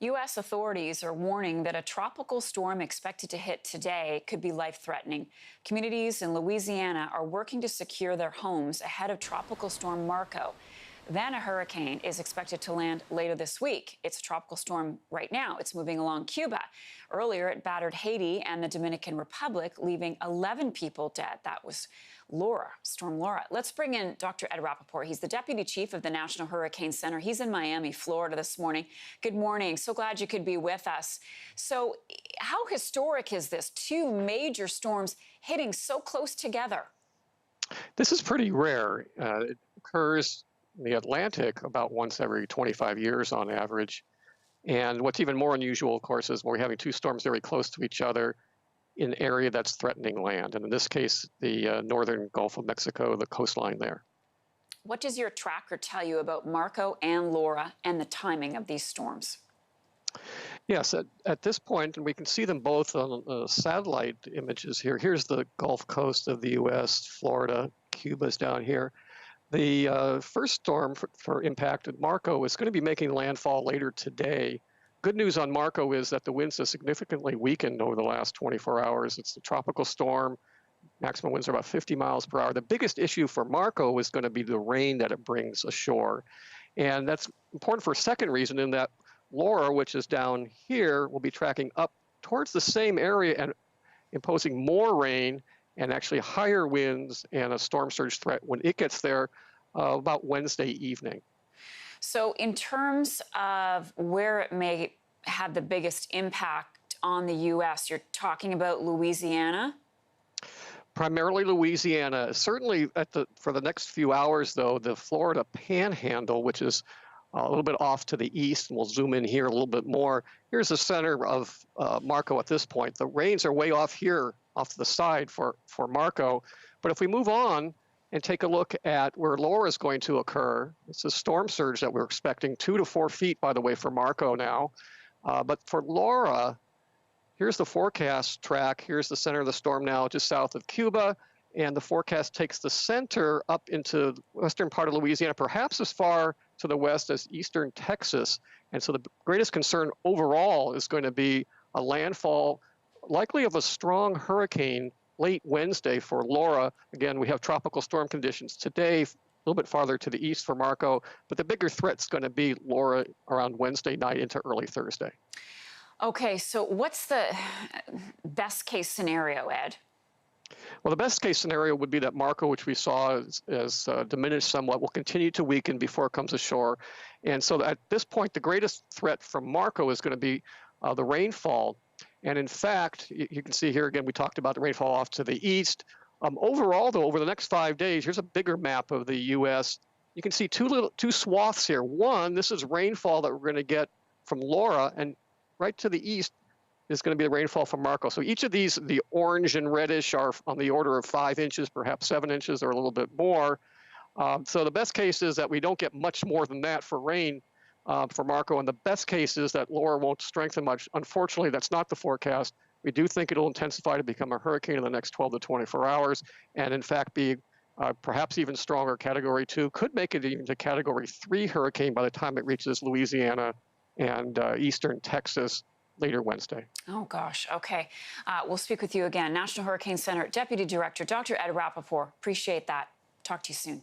U.S. authorities are warning that a tropical storm expected to hit today could be life-threatening. Communities in Louisiana are working to secure their homes ahead of Tropical Storm Marco. Then a hurricane is expected to land later this week. It's a tropical storm right now. It's moving along Cuba. Earlier, it battered Haiti and the Dominican Republic, leaving 11 people dead. That was Storm Laura. Let's bring in Dr. Ed Rappaport. He's the deputy chief of the National Hurricane Center. He's in Miami, Florida this morning. Good morning. So glad you could be with us. So how historic is this? Two major storms hitting so close together. This is pretty rare. It occurs in the Atlantic about once every 25 years on average. And what's even more unusual, of course, is we're having two storms very close to each other in an area that's threatening land. And in this case, the northern Gulf of Mexico, the coastline there. What does your tracker tell you about Marco and Laura and the timing of these storms? Yes, at this point, and we can see them both on satellite images here. Here's the Gulf Coast of the U.S., Florida, Cuba's down here. The first storm for impacted Marco is going to be making landfall later today. Good news on Marco is that the winds have significantly weakened over the last 24 hours. It's a tropical storm. Maximum winds are about 50 miles per hour. The biggest issue for Marco is going to be the rain that it brings ashore. And that's important for a second reason, in that Laura, which is down here, will be tracking up towards the same area and imposing more rain and actually higher winds and a storm surge threat when it gets there about Wednesday evening. So in terms of where it may have the biggest impact on the U.S., you're talking about Louisiana? Primarily Louisiana. Certainly for the next few hours, though, the Florida Panhandle, which is a little bit off to the east, and we'll zoom in here a little bit more. Here's the center of Marco at this point. The rains are way off here, off to the side for Marco. But if we move on and take a look at where Laura is going to occur, it's a storm surge that we're expecting, 2 to 4 feet, by the way, for Marco now. But for Laura, here's the forecast track. Here's the center of the storm now, just south of Cuba. And the forecast takes the center up into the western part of Louisiana, perhaps as far to the west as eastern Texas. And so the greatest concern overall is going to be a landfall, likely of a strong hurricane, late Wednesday for Laura. Again, we have tropical storm conditions today, a little bit farther to the east for Marco, but the bigger threat's going to be Laura around Wednesday night into early Thursday. Okay, so what's the best case scenario, Ed? Well, the best case scenario would be that Marco, which we saw is diminished somewhat, will continue to weaken before it comes ashore. And so at this point, the greatest threat from Marco is going to be the rainfall. And in fact, you can see here again, we talked about the rainfall off to the east. Overall, though, over the next 5 days, here's a bigger map of the U.S. You can see two swaths here. One, this is rainfall that we're going to get from Laura, and right to the east is going to be the rainfall from Marco. So each of these, the orange and reddish, are on the order of 5 inches, perhaps 7 inches, or a little bit more. So the best case is that we don't get much more than that for rain for Marco, and the best case is that Laura won't strengthen much. Unfortunately, that's not the forecast. We do think it'll intensify to become a hurricane in the next 12 to 24 hours, and in fact be perhaps even stronger, Category 2. Could make it even to Category 3 hurricane by the time it reaches Louisiana and eastern Texas later Wednesday. Oh, gosh. Okay. We'll speak with you again. National Hurricane Center Deputy Director, Dr. Ed Rappaport. Appreciate that. Talk to you soon.